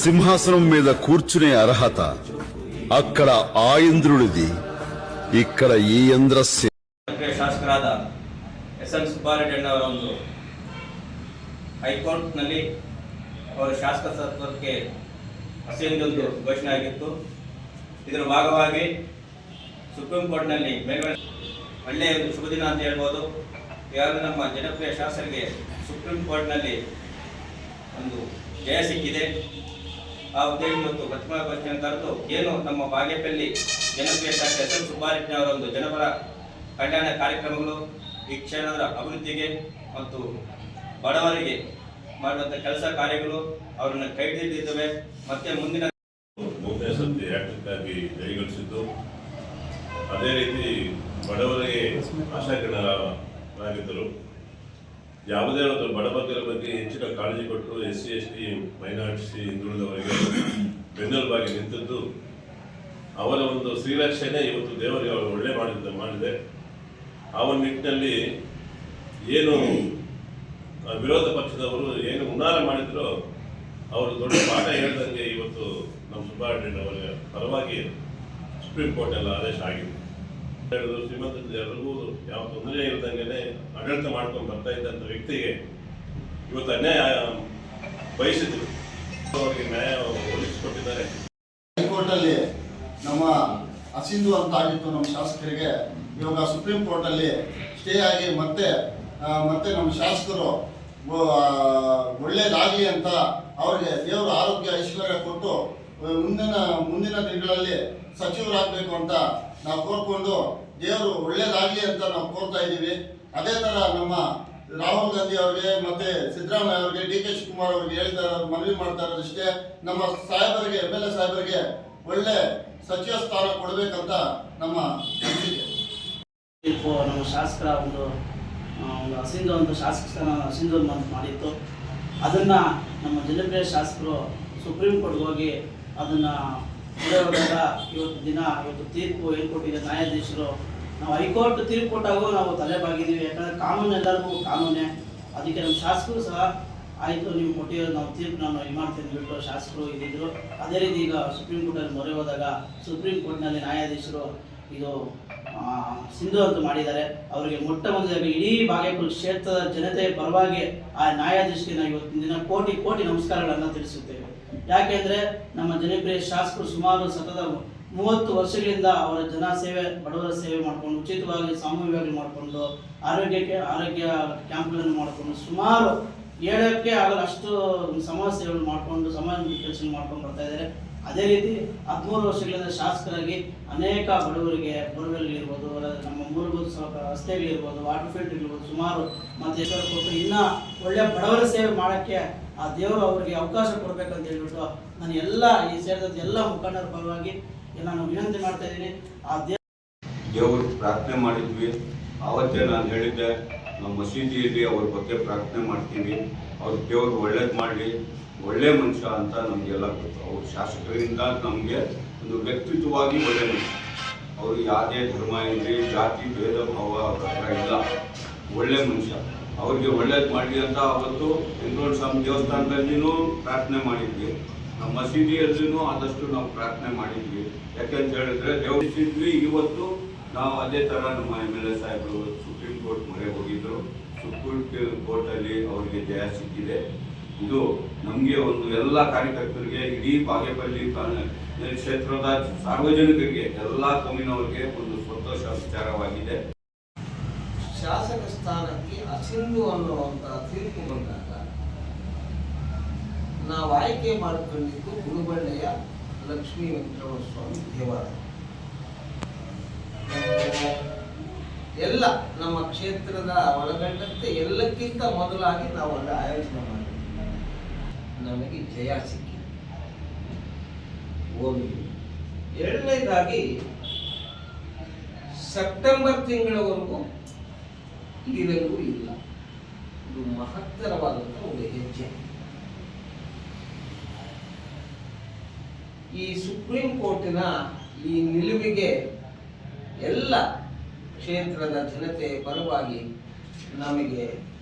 సింహాసనం మీద కూర్చునే అర్హత అక్కడ ఆ ఇంద్రుడిది, ఇక్కడ ఈ ఇంద్రస్య. ಶಾಸಕರಾದ ಎಸ್.ಎನ್. ಸುಬ್ಬಾರೆಡ್ಡಿ ಅವರೊಂದು ಹೈಕೋರ್ಟ್ನಲ್ಲಿ ಅವರ ಶಾಸಕತ್ವಕ್ಕೆ ಅಸೆಂಬ್ಲಿಯೊಂದು ಘೋಷಣೆ ಆಗಿತ್ತು. ಇದರ ಭಾಗವಾಗಿ ಸುಪ್ರೀಂ ಕೋರ್ಟ್ನಲ್ಲಿ ಮೇಲ್ಮನೆ ಒಳ್ಳೆಯ ಒಂದು ಶುಭ ದಿನ ಅಂತ ಹೇಳ್ಬೋದು. ಈಗಾಗಲೇ ನಮ್ಮ ಜನಪ್ರಿಯ ಶಾಸಕರಿಗೆ ಸುಪ್ರೀಂ ಕೋರ್ಟ್ನಲ್ಲಿ ಒಂದು ಜಯ ಸಿಕ್ಕಿದೆ. ಆ ಉದ್ದೇಶ ಇವತ್ತು ಪತ್ರಿಕಾಗೋಷ್ಠಿಯನ್ನು ಕರೆದು ಏನು ನಮ್ಮ ಬಾಗೇಪಲ್ಲಿ ಜನಪ್ರಿಯ ಶಾಸಕ ಎಸ್.ಎನ್. ಸುಬ್ಬಾರೆಡ್ಡಿ ಅವರ ಒಂದು ಜನಪರ ಕಲ್ಯಾಣ ಕಾರ್ಯಕ್ರಮಗಳು ಈ ಕ್ಷೇತ್ರದ ಅಭಿವೃದ್ಧಿಗೆ ಮತ್ತು ಬಡವರಿಗೆ ಮಾಡುವಂಥ ಕೆಲಸ ಕಾರ್ಯಗಳು ಅವರನ್ನು ಕೈ ಹಿಡಿದಿದ್ದಾವೆ. ಮತ್ತೆ ಮುಂದಿನ ಜಯಗಳಿಸಿದ್ದು, ಅದೇ ರೀತಿ ಬಡವರಿಗೆ ಆಶಾಕಿರಣರಾಗಿದ್ದರು. ಯಾವುದೇ ಒಂದು ಬಡಬಗ್ಗರ ಬಗ್ಗೆ ಹೆಚ್ಚಿನ ಕಾಳಜಿ ಕೊಟ್ಟು SC ST ಮೈನಾರಿಟಿ ಹಿಂದುಳಿದವರಿಗೆ ಬೆನ್ನೆಲುಬಾಗಿ ನಿಂತದ್ದು ಅವರ ಒಂದು ಶ್ರೀರಕ್ಷಣೆ ಇವತ್ತು ದೇವರಿಗೆ ಅವರು ಒಳ್ಳೆ ಮಾಡಿದೆ. ಆ ಒಂದು ನಿಟ್ಟಿನಲ್ಲಿ ಏನು ವಿರೋಧ ಪಕ್ಷದವರು ಏನು ಹುನ್ನಾರ ಮಾಡಿದ್ರು ಅವರು ದೊಡ್ಡ ಪಾಠ ಹೇಳ್ದಂಗೆ ಇವತ್ತು ನಮ್ಮ ಸುಬ್ಬಾರೆಡ್ಡಿ ಅವರ ಪರವಾಗಿ ಸುಪ್ರೀಂ ಕೋರ್ಟ್ ಎಲ್ಲ ಆದೇಶ ಆಗಿದೆ. ಶ್ರೀಮಂತ ಎಲ್ಲರಿಗೂ ಯಾವ ತೊಂದರೆ ಇಲ್ಲದಂಗೆ ಆಡಳಿತ ಮಾಡ್ಕೊಂಡು ಬರ್ತಾ ಇದ್ದಂಥ ವ್ಯಕ್ತಿಗೆ ಇವತ್ತು ಅನ್ಯಾಯ ಬಯಸಿದ್ರು, ಅವರಿಗೆ ನ್ಯಾಯ ಒದಗಿಸಿಕೊಟ್ಟಿದ್ದಾರೆ. ಹೈಕೋರ್ಟಲ್ಲಿ ನಮ್ಮ ಅಸಿಂಧು ಅಂತ ಆಗಿತ್ತು ನಮ್ಮ ಶಾಸಕರಿಗೆ, ಇವಾಗ ಸುಪ್ರೀಂ ಕೋರ್ಟಲ್ಲಿ ಸ್ಟೇ ಆಗಿ ಮತ್ತೆ ನಮ್ಮ ಶಾಸಕರು ಒಳ್ಳೇದಾಗಲಿ ಅಂತ ಅವರಿಗೆ ದೇವರು ಆರೋಗ್ಯ ಐಶ್ವರ್ಯ ಕೊಟ್ಟು ಮುಂದಿನ ದಿನಗಳಲ್ಲಿ ಸಚಿವರಾಗಬೇಕು ಅಂತ ನಾವು ಕೋರ್ಕೊಂಡು ದೇವರು ಒಳ್ಳೇದಾಗಲಿ ಅಂತ ನಾವು ಕೋರ್ತಾ ಇದ್ದೀವಿ. ಅದೇ ಥರ ನಮ್ಮ ರಾಹುಲ್ ಗಾಂಧಿ ಅವರಿಗೆ ಮತ್ತು ಸಿದ್ದರಾಮಯ್ಯ ಅವರಿಗೆ, DK ಶಿವಕುಮಾರ್ ಅವರಿಗೆ ಮನವಿ ಮಾಡ್ತಾ ಇರೋದಷ್ಟೇ, ನಮ್ಮ ಸಾಹೇಬರಿಗೆ MLA ಸಾಹೇಬರಿಗೆ ಒಳ್ಳೆ ಸಚಿವ ಸ್ಥಾನ ಕೊಡಬೇಕಂತ ನಮ್ಮ ಅನಿಸಿಕೆ. ನಮ್ಮ ಶಾಸಕರ ಒಂದು ಅಸಿಂಧು ಒಂದು ಶಾಸಕ ಸ್ಥಾನ ಅಸಿಂಧು ಅಂತ ಮಾಡಿತ್ತು. ಅದನ್ನು ನಮ್ಮ ಜನಪ್ರಿಯ ಶಾಸಕರು ಸುಪ್ರೀಂ ಕೋರ್ಟ್ಗೆ ಹೋಗಿ ಅದನ್ನು ಹೊರದಾಗ ಇವತ್ತು ತೀರ್ಪು ಏನು ಕೊಟ್ಟಿದೆ ನ್ಯಾಯಾಧೀಶರು. ನಾವು ಹೈಕೋರ್ಟ್ ತೀರ್ಪು ಕೊಟ್ಟಾಗೂ ನಾವು ತಲೆಬಾಗಿದ್ದೀವಿ. ಯಾಕಂದರೆ ಕಾನೂನು ಎಲ್ಲರಿಗೂ ಕಾನೂನೇ. ಅದಕ್ಕೆ ನಮ್ಮ ಶಾಸಕರು ಸಹ ಆಯಿತು ನೀವು ಕೊಟ್ಟಿರೋ ನಾವು ತೀರ್ಪು ನಾನು ಇದು ಮಾಡ್ತೀನಿ ಬಿಟ್ಟು ಶಾಸಕರು ಇದ್ದಿದ್ರು. ಅದೇ ರೀತಿ ಈಗ ಸುಪ್ರೀಂ ಕೋರ್ಟಲ್ಲಿ ಮೊರೆ ಹೋದಾಗ ಸುಪ್ರೀಂ ಕೋರ್ಟ್ನಲ್ಲಿ ನ್ಯಾಯಾಧೀಶರು ಇದು ಸಿಂಧು ಅಂತ ಮಾಡಿದ್ದಾರೆ. ಅವರಿಗೆ ಮೊಟ್ಟ ಮೊದಲಾಗಿ ಇಡೀ ಬಾಗೇಪಲ್ಲಿ ಕ್ಷೇತ್ರದ ಜನತೆಯ ಪರವಾಗಿ ಆ ನ್ಯಾಯಾಧೀಶರಿಗೆ ನಾವು ಇವತ್ತಿನ ದಿನ ಕೋಟಿ ನಮಸ್ಕಾರಗಳನ್ನು ತಿಳಿಸುತ್ತೇವೆ. ಯಾಕೆಂದರೆ ನಮ್ಮ ಜನಪ್ರಿಯ ಶಾಸಕರು ಸುಮಾರು ಸತತ 30 ವರ್ಷಗಳಿಂದ ಅವರ ಜನ ಸೇವೆ, ಬಡವರ ಸೇವೆ ಮಾಡಿಕೊಂಡು, ಉಚಿತವಾಗಿ ಸಾಮೂಹಿಕವಾಗಿ ಮಾಡಿಕೊಂಡು, ಆರೋಗ್ಯ ಕ್ಯಾಂಪ್ಗಳನ್ನು ಮಾಡಿಕೊಂಡು ಸುಮಾರು 7ಕ್ಕೆ ಆಗಲು ಅಷ್ಟು ಸಮಾಜ ಸೇವೆಗಳು ಮಾಡಿಕೊಂಡು ಸಮಾಜ ಕೆಲಸ ಮಾಡ್ಕೊಂಡು ಬರ್ತಾ ಇದ್ದಾರೆ. ಅದೇ ರೀತಿ 13 ವರ್ಷಗಳಿಂದ ಶಾಸಕರಾಗಿ ಅನೇಕ ಬಡವರಿಗೆ ಬೋರ್ವೆಲ್ಗಳಿರ್ಬೋದು, ನಮ್ಮ ಮೂಲಭೂತ ರಸ್ತೆಗಳಿರ್ಬೋದು, ವಾಟರ್ ಫಿಲ್ಟರ್ ಇರ್ಬೋದು, ಸುಮಾರು ಮತ್ತು ಹೆಸರು ಕೊಟ್ಟು ಇನ್ನೂ ಒಳ್ಳೆಯ ಬಡವರ ಸೇವೆ ಮಾಡೋಕ್ಕೆ ಆ ದೇವರು ಅವರಿಗೆ ಅವಕಾಶ ಕೊಡಬೇಕಂತ ಹೇಳ್ಬಿಟ್ಟು ನಾನು ಈ ಸೇರಿದಂಥ ಎಲ್ಲ ಮುಖಂಡರ ಪರವಾಗಿ ನಾನು ವಿನಂತಿ ಮಾಡ್ತಾ ಇದ್ದೀನಿ. ಆ ದೇವರು ಪ್ರಾರ್ಥನೆ ಮಾಡಿದ್ವಿ. ಆವತ್ತೇ ನಾನು ಹೇಳಿದ್ದೆ, ನಮ್ಮ ಮಸೀದಿಯಲ್ಲಿ ಅವ್ರ ಬಗ್ಗೆ ಪ್ರಾರ್ಥನೆ ಮಾಡ್ತೀವಿ, ಅವ್ರ ದೇವರು ಒಳ್ಳೇದು ಮಾಡಲಿ, ಒಳ್ಳೆ ಮನುಷ್ಯ ಅಂತ ನಮಗೆಲ್ಲ ಗೊತ್ತು. ಅವ್ರ ಶಾಸಕರಿಂದ ನಮಗೆ ಒಂದು ವ್ಯಕ್ತಿತ್ವವಾಗಿ ಒಳ್ಳೆ ಮನುಷ್ಯ. ಅವರು ಯಾವುದೇ ಧರ್ಮ ಇರಲಿ, ಜಾತಿ ಭೇದ ಭಾವ ಅವ್ರ ಹತ್ರ ಇಲ್ಲ, ಒಳ್ಳೆ ಮನುಷ್ಯ. ಅವ್ರಿಗೆ ಒಳ್ಳೇದು ಮಾಡಲಿ ಅಂತ ಅವತ್ತು ಬೆಂಗಳೂರು ಸ್ವಾಮಿ ದೇವಸ್ಥಾನದಲ್ಲಿನೂ ಪ್ರಾರ್ಥನೆ ಮಾಡಿದ್ವಿ, ನಮ್ಮ ಮಸೀದಿಯಲ್ಲಿನೂ ಆದಷ್ಟು ನಾವು ಪ್ರಾರ್ಥನೆ ಮಾಡಿದ್ವಿ. ಯಾಕೆಂತ ಹೇಳಿದ್ರೆ ದೇವರಿಸಿದ್ವಿ. ಇವತ್ತು ನಾವು ಅದೇ ಥರ ನಮ್ಮ MLA ಸಾಹೇಬರು ಸುಪ್ರೀಂ ಕೋರ್ಟ್ ಮೊರೆ ಹೋಗಿದ್ರು. ಸುಪ್ರೀಂ ಕೋರ್ಟಲ್ಲಿ ಅವರಿಗೆ ಜಯ ಸಿಕ್ಕಿದೆ. ಇದು ನಮಗೆ ಒಂದು ಎಲ್ಲ ಕಾರ್ಯಕರ್ತರಿಗೆ, ಇಡೀ ಬಾಗೇಪಲ್ಲಿ ಕ್ಷೇತ್ರದ ಸಾರ್ವಜನಿಕರಿಗೆ, ಎಲ್ಲ ಕಮ್ಮಿನವರಿಗೆ ಒಂದು ಸಂತೋಷ ವಿಚಾರವಾಗಿದೆ. ಶಾಸಕ ಸ್ಥಾನಕ್ಕೆ ಅಸಿಂಧು ಅನ್ನುವಂಥ ತೀರ್ಪು ಬಂದಾಗ ನಾವು ಆಯ್ಕೆ ಮಾಡಿಕೊಂಡಿದ್ದು ಗುರುಬಳ್ಳೆಯ ಲಕ್ಷ್ಮೀ ವೆಂಕಟರಮಣ ಸ್ವಾಮಿ ದೇವಾಲಯ. ಎಲ್ಲ ನಮ್ಮ ಕ್ಷೇತ್ರದ ಒಳಗೊಂಡಂತೆ ಎಲ್ಲಕ್ಕಿಂತ ಮೊದಲಾಗಿ ನಾವು ಅಲ್ಲಿ ಆಯೋಜನೆ ಮಾಡಿದ್ವಿ. ನಮಗೆ ಜಯ ಸಿಕ್ಕಿದೆ. ಒಂದು ಎರಡನೇದಾಗಿ ಸೆಪ್ಟೆಂಬರ್ ತಿಂಗಳವರೆಗೂ ಇದಿರಂಗೂ ಇಲ್ಲ. ಇದು ಮಹತ್ತರವಾದಂಥ ಒಂದು ಹೆಜ್ಜೆ. ಈ ಸುಪ್ರೀಂ ಕೋರ್ಟಿನ ಈ ನಿಲುವಿಗೆ ಎಲ್ಲ ಕ್ಷೇತ್ರದ ಜನತೆ ಪರವಾಗಿ ನಮಗೆ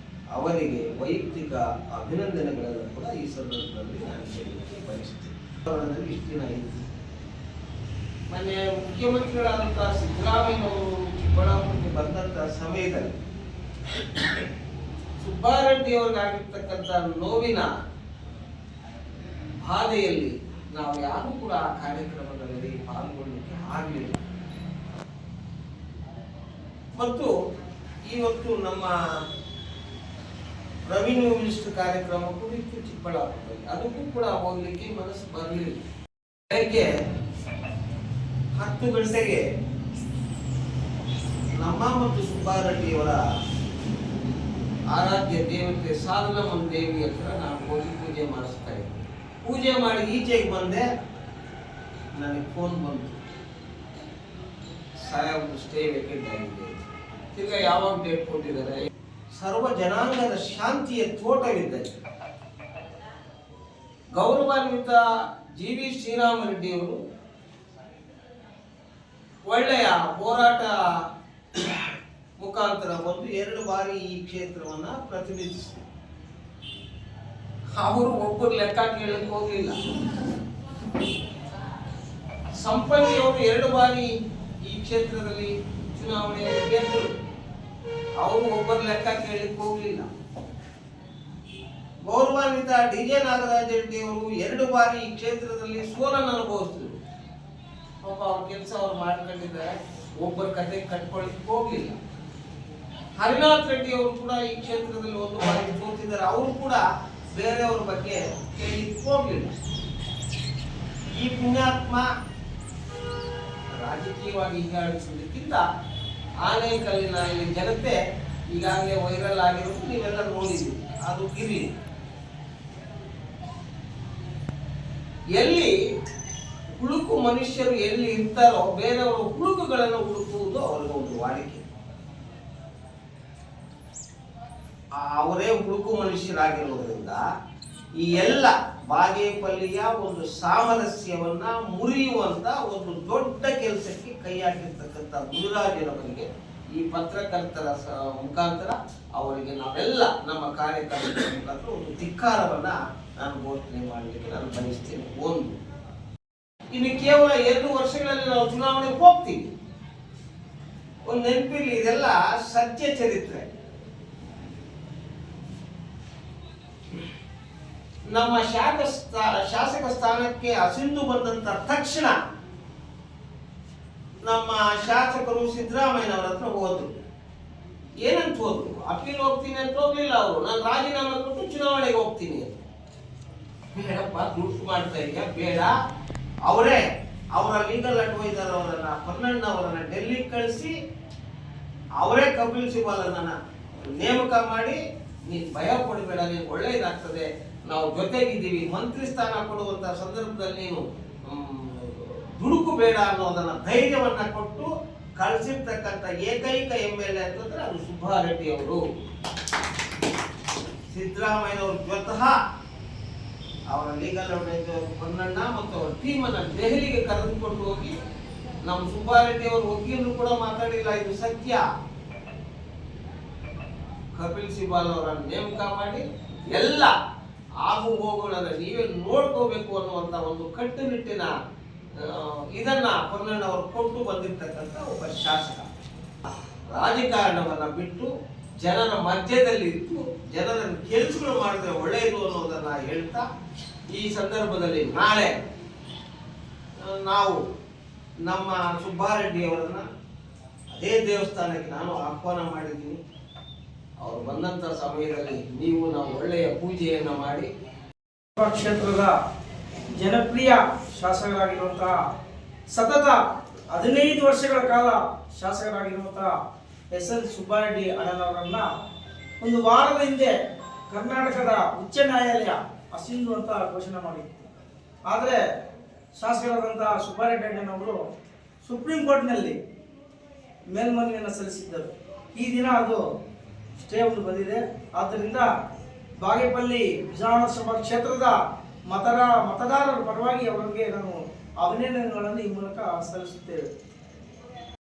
ಅವರಿಗೆ ವೈಯಕ್ತಿಕ ಅಭಿನಂದನೆಗಳನ್ನು ಕೂಡ ಈ ಸಂದರ್ಭದಲ್ಲಿ ನಾನು ಹೇಳಲಿಕ್ಕೆ ಬಯಸುತ್ತೇನೆ. ಇಷ್ಟು ದಿನ ಇತ್ತು. ಮೊನ್ನೆ ಮುಖ್ಯಮಂತ್ರಿಗಳಾದಂತಹ ಸಿದ್ದರಾಮಯ್ಯನವರು ಚಿಕ್ಕಬಳ್ಳಾಪುರಕ್ಕೆ ಬಂದಂತ ಸಮಯದಲ್ಲಿ ಸುಬ್ಬಾರೆಡ್ಡಿ ಅವ್ರಿಗಾಗಿರ್ತಕ್ಕಂಥ ನೋವಿನ ಬಾಧೆಯಲ್ಲಿ ನಾವು ಯಾರು ಕೂಡ ಆ ಕಾರ್ಯಕ್ರಮದಲ್ಲಿ ಪಾಲ್ಗೊಳ್ಳಲಿಕ್ಕೆ ಆಗಲಿಲ್ಲ. ಮತ್ತು ಇವತ್ತು ನಮ್ಮ ರೆವಿನ್ಯೂ ಮಿನಿಸ್ಟರ್ ಕಾರ್ಯಕ್ರಮ ಕೂಡ ಇತ್ತು ಚಿಕ್ಕಬಳ್ಳಾಪುರದಲ್ಲಿ, ಅದಕ್ಕೂ ಕೂಡ ಹೋಗ್ಲಿಕ್ಕೆ ಮನಸ್ಸು ಬರಲಿಲ್ಲ. ಬೆಳಗ್ಗೆ 10 ಗಂಟೆಗೆ ನಮ್ಮ ಮತ್ತು ಸುಬ್ಬಾರೆಡ್ಡಿಯವರ ಆರಾಧ್ಯ ದೇವತೆ ಸಾಧನಮನ್ ದೇವಿ ಹತ್ರ ನಾವು ಹೋಗಿ ಪೂಜೆ ಮಾಡಿಸ್ತಾ ಇದ್ವಿ. ಪೂಜೆ ಮಾಡಿ ಈಚೆಗೆ ಬಂದೆ, ನನಗೆ ಫೋನ್ ಬಂತು, ಸಾಹೇಬ್ ಸ್ಟೇ ವೇಕೆಂಟ್ ಆಗಿದೆ. ಈಗ ಯಾವಾಗ ಡೇಟ್ ಕೊಟ್ಟಿದ್ದಾರೆ? ಸರ್ವ ಜನಾಂಗದ ಶಾಂತಿಯ ತೋಟವಿದ್ದರೆ ಗೌರವಾನ್ವಿತ GV ಶ್ರೀರಾಮರೆಡ್ಡಿಯವರು ಒಳ್ಳೆಯ ಹೋರಾಟ ಮುಖಾಂತರ ಬಂದು 2 ಬಾರಿ ಈ ಕ್ಷೇತ್ರವನ್ನ ಪ್ರತಿನಿಧಿಸಿದರು. ಅವರು ಒಬ್ಬರು ಲೆಕ್ಕ ಕೇಳಲಿಕ್ಕೆ ಹೋಗಲಿಲ್ಲ. ಸಂಪಂಗಿಯವರು 2 ಬಾರಿ ಈ ಕ್ಷೇತ್ರದಲ್ಲಿ ಚುನಾವಣೆಯಲ್ಲಿ ಗೆದ್ದರು. ಅವರು ಒಬ್ಬರು ಲೆಕ್ಕ ಕೇಳಲಿಕ್ಕೆ ಹೋಗಲಿಲ್ಲ. ಗೌರವಾನ್ವಿತ DJ ನಾಗರಾಜ ರೆಡ್ಡಿ ಅವರು 2 ಬಾರಿ ಈ ಕ್ಷೇತ್ರದಲ್ಲಿ ಸೋಲನ್ನು ಅನುಭವಿಸಿದ್ರು. ಪಾಪ ಅವ್ರ ಕೆಲಸ ಅವ್ರು ಮಾಡ್ಕೊಂಡಿದ್ದಾರೆ, ಒಬ್ಬರ ಕತೆ ಕಟ್ಕೊಳ್ಳಿಕ್ಕೆ ಹೋಗ್ಲಿಲ್ಲ. ಹರಿನಾಥ್ ರೆಡ್ಡಿ ಅವರು ಕೂಡ ಈ ಕ್ಷೇತ್ರದಲ್ಲಿ 1 ಬಾರಿ ಸೋತಿದ್ದಾರೆ. ಅವರು ಕೂಡ ಬೇರೆಯವ್ರ ಬಗ್ಗೆ ಕೇಳಲಿಕ್ಕೆ ಹೋಗ್ಲಿಲ್ಲ. ಈ ಪುಣ್ಯಾತ್ಮ ರಾಜಕೀಯವಾಗಿ ಹೀಗಾಡಿಸುವುದಕ್ಕಿಂತ ಆನೇಕಲ್ಲಿನ ಇಲ್ಲಿ ಜನತೆ ಈಗಾಗಲೇ ವೈರಲ್ ಆಗಿರೋದು ನೀವೆಲ್ಲ ನೋಡಿದ್ದೀವಿ. ಅದು ಗಿರಿ ಎಲ್ಲಿ ಹುಳುಕು ಮನುಷ್ಯರು ಎಲ್ಲಿ ಇರ್ತಾರೋ ಬೇರೆಯವರು ಹುಳುಕುಗಳನ್ನು ಹುಡುಕುವುದು ಅವರಿಗೆ ಒಂದು ವಾಡಿಕೆ. ಅವರೇ ಹುಳುಕು ಮನುಷ್ಯರಾಗಿರೋದ್ರಿಂದ ಈ ಎಲ್ಲ ಬಾಗೇಪಲ್ಲಿಯ ಒಂದು ಸಾಮರಸ್ಯವನ್ನ ಮುರಿಯುವಂತ ಒಂದು ದೊಡ್ಡ ಕೆಲಸಕ್ಕೆ ಕೈ ಹಾಕಿರ್ತಕ್ಕಂಥ ಮುನಿರಾಜರವರಿಗೆ ಈ ಪತ್ರಕರ್ತರ ಮುಖಾಂತರ ಅವರಿಗೆ ನಾವೆಲ್ಲ ನಮ್ಮ ಕಾರ್ಯಕರ್ತರ ಮುಖಾಂತರ ಒಂದು ಧಿಕ್ಕಾರವನ್ನ ನಾನು ಘೋಷಣೆ ಮಾಡಲಿಕ್ಕೆ ನಾನು ಬಯಸ್ತೇನೆ. ಒಂದು, ಇನ್ನು ಕೇವಲ 2 ವರ್ಷಗಳಲ್ಲಿ ನಾವು ಚುನಾವಣೆಗೆ ಹೋಗ್ತೀವಿ. ಒಂದು ನೆನಪಿಲ್ಲಿ, ಇದೆಲ್ಲ ಸತ್ಯ ಚರಿತ್ರೆ. ನಮ್ಮ ಶಾಸಕ ಸ್ಥಾನಕ್ಕೆ ಅಸಿಂಧು ಬಂದಂತ ತಕ್ಷಣ ನಮ್ಮ ಶಾಸಕರು ಸಿದ್ದರಾಮಯ್ಯನವರ ಹತ್ರ ಹೋದ್ರು. ಏನಂತ ಹೋದ್ರು? ಅಪೀಲ್ ಹೋಗ್ತೀನಿ ಅಂತ ಹೋಗ್ಲಿಲ್ಲ ಅವರು. ನಾನು ರಾಜೀನಾಮೆ ಕೊಟ್ಟು ಚುನಾವಣೆಗೆ ಹೋಗ್ತೀನಿ ಅಂತ. ಬೇಡಪ್ಪ, ದುಡ್ಡು ಮಾಡ್ತಾ ಇದೆಯಾ? ಬೇಡ. ಅವರೇ ಅವರ ಲೀಗಲ್ ಅಡ್ವೈಸರ್ ಅವರನ್ನ ಪರ್ನಣ್ಣವರನ್ನ ಡೆಲ್ಲಿಗೆ ಕಳಿಸಿ ಅವರೇ ಕಪಿಲ್ ಸಿಬಾಲನ್ನ ನೇಮಕ ಮಾಡಿ, ನೀನು ಭಯ ಪಡಬೇಡ, ನೀನು ಒಳ್ಳೇದಾಗ್ತದೆ, ನಾವು ಜೊತೆಗಿದ್ದೀವಿ, ಮಂತ್ರಿ ಸ್ಥಾನ ಕೊಡುವಂತ ಸಂದರ್ಭದಲ್ಲಿ ನೀನು ದುಡುಕು ಬೇಡ ಅನ್ನೋದನ್ನ ಧೈರ್ಯವನ್ನ ಕೊಟ್ಟು ಕಳಿಸಿರ್ತಕ್ಕಂಥ ಏಕೈಕ MLA ಅಂತಂದ್ರೆ ಅದು ಸುಬ್ಬಾರೆಡ್ಡಿ ಅವರು. ಸಿದ್ದರಾಮಯ್ಯನವರು ಸ್ವತಃ ಅವರ ಲೀಗಲ್ ಅಡ್ವೈಸರ್ ಪೊನ್ನಣ್ಣ ಮತ್ತು ಅವರ ಟೀಮ್ ಅನ್ನ ದೆಹಲಿಗೆ ಕರೆದುಕೊಂಡು ಹೋಗಿ, ನಮ್ಮ ಸುಬ್ಬಾರೆಡ್ಡಿ ಅವರು ವಕೀಲರು ಕೂಡ ಮಾತಾಡಿಲ್ಲ, ಇದು ಸತ್ಯ, ಕಪಿಲ್ ಸಿಬಾಲ್ ಅವರನ್ನು ನೇಮಕ ಮಾಡಿ ಎಲ್ಲ ಆಗು ಹೋಗುಗಳನ್ನ ನೀವೇ ನೋಡ್ಕೋಬೇಕು ಅನ್ನುವಂತ ಒಂದು ಕಟ್ಟುನಿಟ್ಟಿನ ಇದನ್ನ ಪೊನ್ನಣ್ಣವರು ಕೊಟ್ಟು ಬಂದಿರತಕ್ಕಂಥ ಒಬ್ಬ ಶಾಸಕ. ರಾಜಕಾರಣವನ್ನ ಬಿಟ್ಟು ಜನರ ಮಧ್ಯದಲ್ಲಿ ಇದ್ದು ಜನರನ್ನು ಕೆಲಸಗಳು ಮಾಡಿದ್ರೆ ಒಳ್ಳೆಯದು ಅನ್ನೋದನ್ನ ಹೇಳ್ತಾ, ಈ ಸಂದರ್ಭದಲ್ಲಿ ನಾಳೆ ನಾವು ನಮ್ಮ ಸುಬ್ಬಾರೆಡ್ಡಿ ಅವರನ್ನ ಅದೇ ದೇವಸ್ಥಾನಕ್ಕೆ ನಾನು ಆಹ್ವಾನ ಮಾಡಿದ್ದೀನಿ. ಅವರು ಬಂದಂತ ಸಮಯದಲ್ಲಿ ನಾವು ಒಳ್ಳೆಯ ಪೂಜೆಯನ್ನ ಮಾಡಿ, ಕ್ಷೇತ್ರದ ಜನಪ್ರಿಯ ಶಾಸಕರಾಗಿರುವಂತಹ ಸತತ 15 ವರ್ಷಗಳ ಕಾಲ ಶಾಸಕರಾಗಿರುವಂತಹ SL ಸುಬ್ಬಾರೆಡ್ಡಿ ಅಣ್ಣನವರನ್ನ ಒಂದು ವಾರದ ಹಿಂದೆ ಕರ್ನಾಟಕದ ಉಚ್ಚ ನ್ಯಾಯಾಲಯ ಅಸಿಂಧು ಅಂತ ಘೋಷಣೆ ಮಾಡಿತ್ತು. ಆದರೆ ಶಾಸಕರಾದಂತಹ ಸುಬ್ಬಾರೆಡ್ಡಿ ಅಣ್ಣನವರು ಸುಪ್ರೀಂ ಕೋರ್ಟ್ನಲ್ಲಿ ಮೇಲ್ಮನವಿಯನ್ನು ಸಲ್ಲಿಸಿದ್ದರು. ಈ ದಿನ ಅದು ಸ್ಟೇ ಒಂದು ಬಂದಿದೆ. ಆದ್ದರಿಂದ ಬಾಗೇಪಲ್ಲಿ ವಿಧಾನಸಭಾ ಕ್ಷೇತ್ರದ ಮತದಾರರ ಪರವಾಗಿ ಅವರಿಗೆ ನಾನು ಅಭಿನಂದನೆಗಳನ್ನು ಈ ಮೂಲಕ ಸಲ್ಲಿಸುತ್ತೇವೆ.